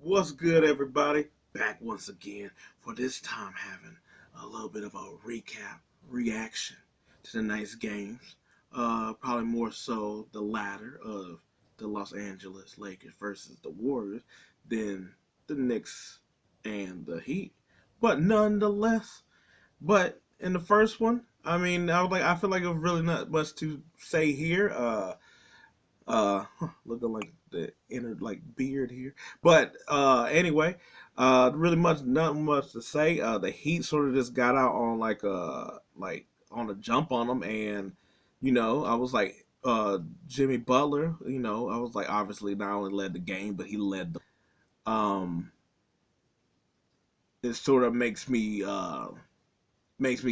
What's good, everybody? Back once again for this time having a little bit of a recap, reaction to the night's games. Probably more so the latter of the Los Angeles Lakers versus the Warriors than the Knicks and the Heat. But nonetheless, in the first one, I feel like it was really not much to say here. Looking like the inner like beard here. But anyway, really much nothing much to say. The Heat sort of just got out on like on a jump on them, and I was like Jimmy Butler. I was like obviously not only led the game, but he led the. It sort of makes me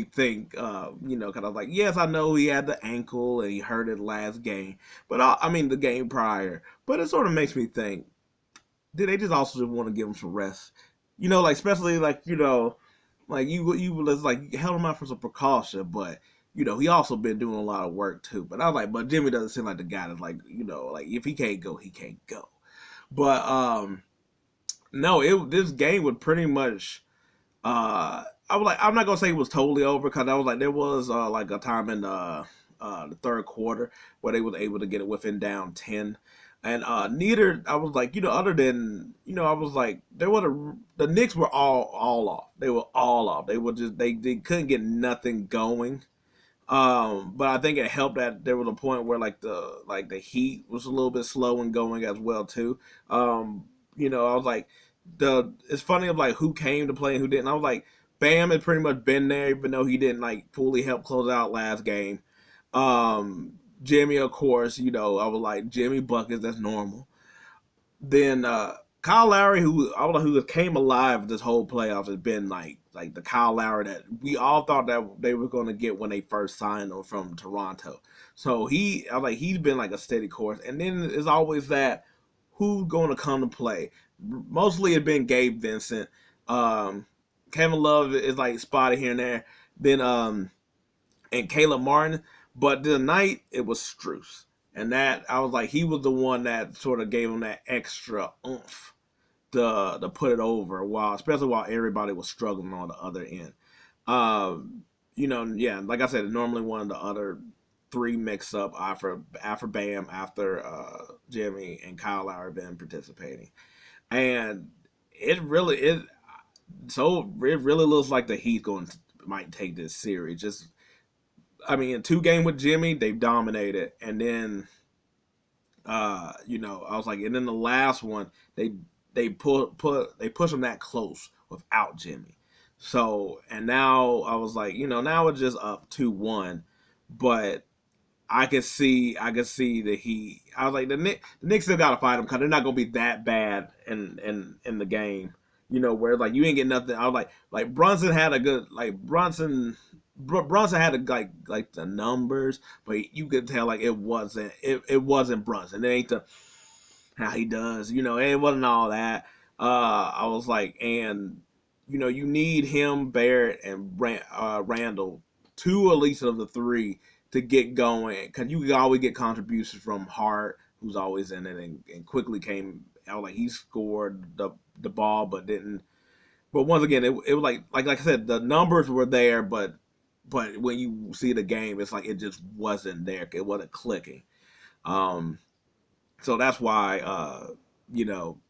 think, kind of like, yes, I know he had the ankle and he hurt it last game, but the game prior. But it sort of makes me think, did they just also just want to give him some rest? Like especially like like you just like held him out for some precaution, but he also been doing a lot of work too. But I was like, but Jimmy doesn't seem like the guy that's like like if he can't go, he can't go. But no, it this game would pretty much I was like, I'm not gonna say it was totally over because I was like, there was like a time in the third quarter where they was able to get it within down 10, and neither I was like, other than I was like, there was the Knicks were all off. They were all off. They were just they couldn't get nothing going. But I think it helped that there was a point where like the Heat was a little bit slow and going as well too. I was like it's funny of like who came to play and who didn't. I was like Bam had pretty much been there, even though he didn't like fully help close out last game. Jimmy, of course, I was like Jimmy buckets, that's normal. Then Kyle Lowry, who came alive this whole playoffs, has been like the Kyle Lowry that we all thought that they were going to get when they first signed him from Toronto. So I was like he's been like a steady course, and then it's always that who's going to come to play. Mostly it's been Gabe Vincent. Kevin Love is like spotted here and there. Then and Caleb Martin. But tonight it was Strus. And that I was like he was the one that sort of gave him that extra oomph to put it over especially while everybody was struggling on the other end. Yeah, like I said, normally one of the other three mix up after Bam, after Jimmy and Kyle Lowry been participating. And it really looks like the Heat might take this series. Just in 2 games with Jimmy, they've dominated, and then I was like, and then the last one they push them that close without Jimmy. So and now I was like, now it's just up 2-1, but I could see the Heat. I was like the Knicks still gotta fight them because they're not gonna be that bad in the game. Where like you ain't get nothing. I was like Brunson had a good Brunson had like the numbers, but you could tell like it wasn't Brunson. It ain't the how he does. It wasn't all that. I was like, and you need him, Barrett, and Randle, 2 at least of the 3 to get going, because you can always get contributions from Hart, who's always in it, and quickly came out like he scored the ball, but didn't. But once again, it was like I said, the numbers were there, but when you see the game, it's like it just wasn't there. It wasn't clicking. So that's why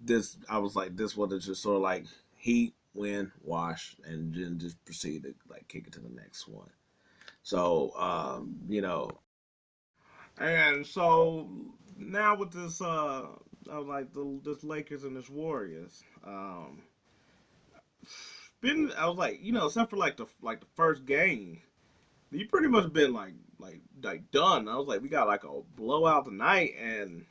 this I was like this was just sort of like Heat win, wash, and then just proceed to like kick it to the next one. So and so now with this I was like this Lakers and this Warriors. I was like, except for like the first game, you pretty much been like done. I was like, we got like a blowout tonight, and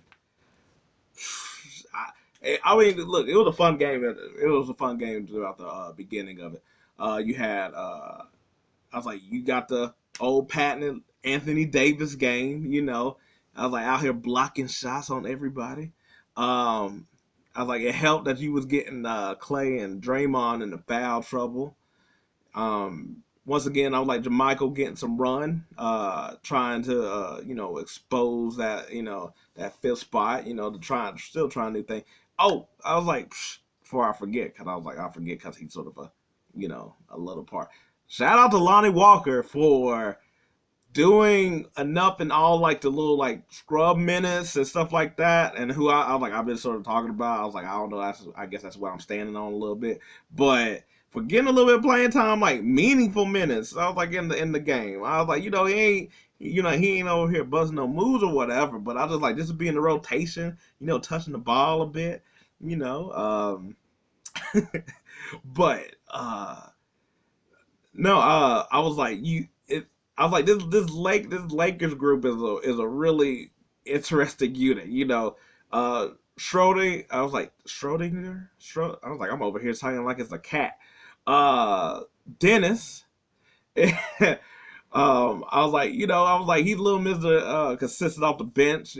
look, it was a fun game. It was a fun game throughout the beginning of it. You had I was like, you got the old patent Anthony Davis game. I was like out here blocking shots on everybody. I was like, it helped that you was getting Clay and Draymond in the foul trouble. Once again, I was like JaMychal getting some run, trying to expose that that fifth spot, still trying new thing. Oh, I was like, before I forget, because I was like, I forget because he's sort of a little part. Shout out to Lonnie Walker for doing enough in all like the little like scrub minutes and stuff like that, and who I was like I've been sort of talking about. I was like, I don't know, I guess that's what I'm standing on a little bit, but for getting a little bit of playing time, like meaningful minutes, I was like in the game. I was like, he ain't over here buzzing no moves or whatever, but I just like just to be in the rotation, touching the ball a bit, you know. But no, I was like I was like this Lakers group is a really interesting unit. Schroeder. I was like Schrodinger. I was like I'm over here talking like it's a cat. Dennis. I was like he's a little Mister consistent off the bench.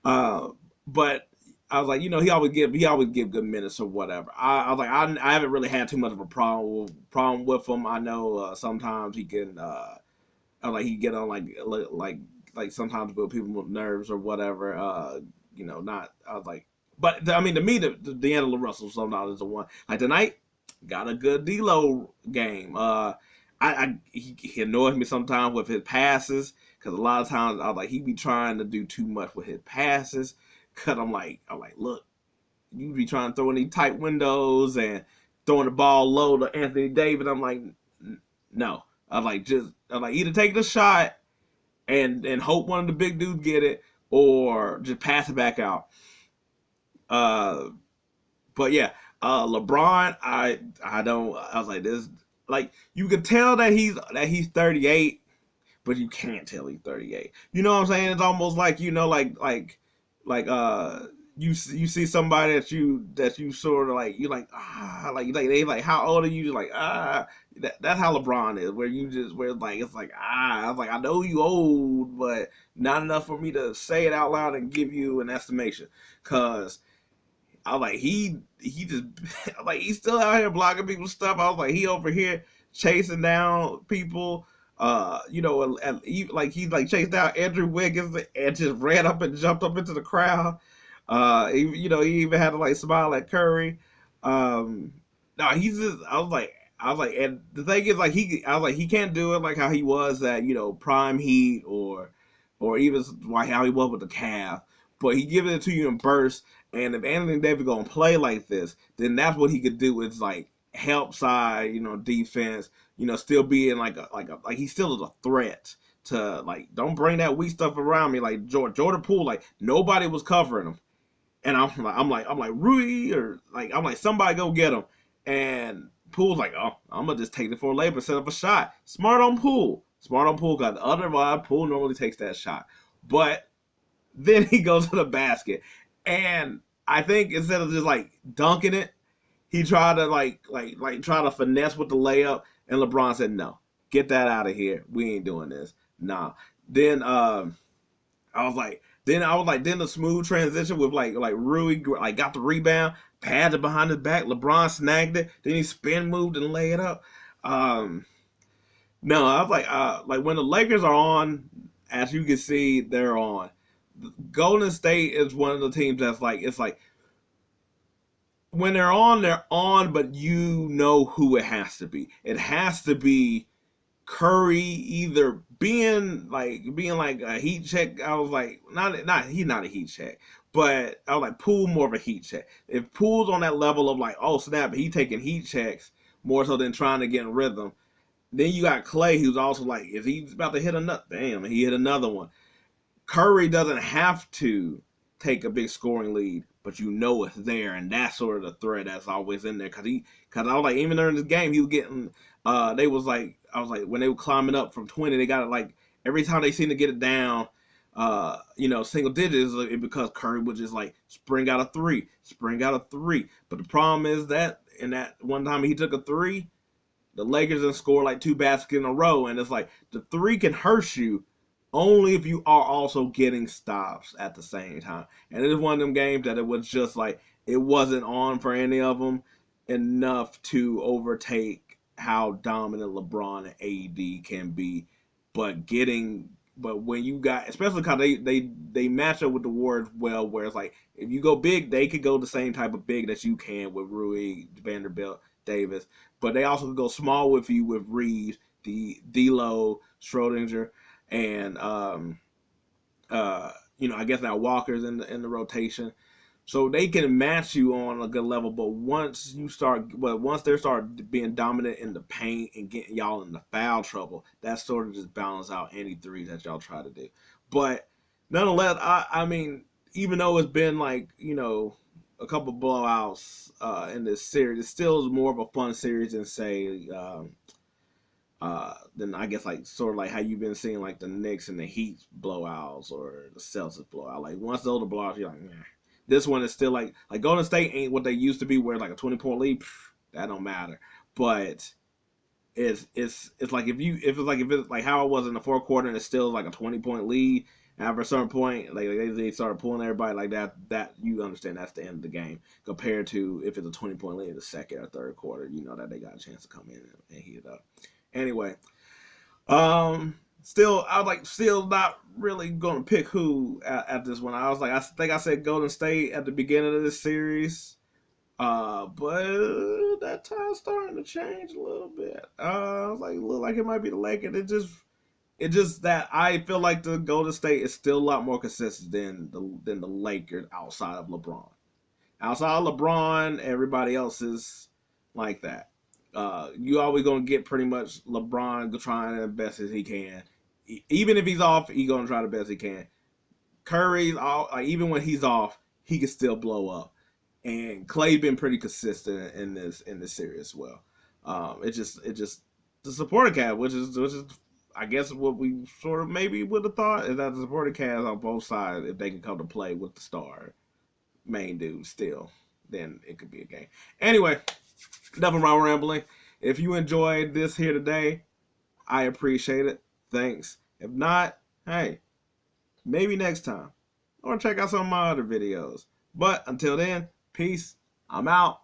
Uh, but I was like, he always give good minutes or whatever. I was like, I haven't really had too much of a problem with him. I know sometimes he can, I was like he get on like sometimes with people with nerves or whatever. Not I was like, but I mean to me the DeAngelo sometimes is the one. Like tonight, got a good D-Lo game. He annoys me sometimes with his passes because a lot of times I was like he be trying to do too much with his passes. Cause I'm like, look, you be trying to throw in these tight windows and throwing the ball low to Anthony Davis. I'm like, no. I like either take the shot and hope one of the big dudes get it, or just pass it back out. But yeah, LeBron, I don't. I was like this. Like you could tell that he's 38, but you can't tell he's 38. You know what I'm saying? It's almost like like you see somebody that you sort of like like they like how old are you? Like that's how LeBron is, where it's like I was like I know you old, but not enough for me to say it out loud and give you an estimation, cause I was like he just like he's still out here blocking people's stuff. I was like he over here chasing down people. Like he like chased down Andrew Wiggins and just ran up and jumped up into the crowd. He even had to like smile at Curry. No, he's just. I was like, and the thing is, like I was like, he can't do it like how he was at prime Heat or even like how he was with the Cavs. But he gives it to you in bursts. And if Anthony Davis gonna play like this, then that's what he could do. Is like help side, defense. Still being like he still is a threat to like don't bring that weak stuff around me like Jordan Poole. Like nobody was covering him, and I'm like Rui or like I'm like somebody go get him, and Poole's like I'm gonna just take it for a layup and set up a shot. Smart on Poole. Got the other vibe. Poole normally takes that shot, but then he goes to the basket, and I think instead of just like dunking it, he tried to try to finesse with the layup, and LeBron said, "No, get that out of here. We ain't doing this." Nah. Then then the smooth transition with like Rui like got the rebound, padded behind his back. LeBron snagged it. Then he spin moved and lay it up. No, I was like when the Lakers are on, as you can see, they're on. Golden State is one of the teams that's like it's like when they're on, but you know who it has to be. It has to be Curry either being like a heat check. I was like he's not a heat check, but I was like Poole more of a heat check. If Poole's on that level of like oh snap, he taking heat checks more so than trying to get in rhythm. Then you got Clay, who's also like if he's about to hit another, damn, he hit another one. Curry doesn't have to take a big scoring lead, but it's there, and that's sort of the threat that's always in there. Cause I was like, even during this game, he was getting, I was like, when they were climbing up from 20, they got it like every time they seem to get it down, single digits, because Curry would just like spring out a three. But the problem is that in that one time he took a three, the Lakers didn't score like two baskets in a row, and it's like the three can hurt you only if you are also getting stops at the same time. And it is one of them games that it was just like it wasn't on for any of them enough to overtake how dominant LeBron and AD can be. But getting But when you got, especially because they match up with the Warriors well, where it's like if you go big, they could go the same type of big that you can with Rui, Vanderbilt, Davis, but they also could go small with you with Reeves, the D'Lo, Schrodinger, and I guess now Walker's in the rotation. So they can match you on a good level, but once they start being dominant in the paint and getting y'all in the foul trouble, that sort of just balance out any threes that y'all try to do. But nonetheless, I mean, even though it's been like a couple blowouts in this series, it still is more of a fun series than say then I guess like sort of like how you've been seeing like the Knicks and the Heat blowouts or the Celtics blowout. Like once those are blowouts, you're like, nah. This one is still like Golden State ain't what they used to be, where like a 20-point lead, that don't matter. But it's like if it's like how it was in the fourth quarter and it's still like a 20-point lead. And after a certain point, like they started pulling everybody like that you understand that's the end of the game. Compared to if it's a 20-point lead in the second or third quarter, you know that they got a chance to come in and heat it up. Anyway, still not really gonna pick who at this one. I think I said Golden State at the beginning of this series, but that time's starting to change a little bit. I was like, look like it might be the Lakers. It just that I feel like the Golden State is still a lot more consistent than the Lakers outside of LeBron. Outside of LeBron, everybody else is like that. You always gonna get pretty much LeBron trying the best as he can. Even if he's off, he's gonna try the best he can. Curry's all even when he's off, he can still blow up. And Clay been pretty consistent in this series as well. It just the supporting cast, which is I guess what we sort of maybe would have thought is that the supporting cast on both sides, if they can come to play with the star main dude still, then it could be a game. Anyway, enough around rambling. If you enjoyed this here today, I appreciate it. Thanks. If not, hey, maybe next time. Or check out some of my other videos. But until then, peace. I'm out.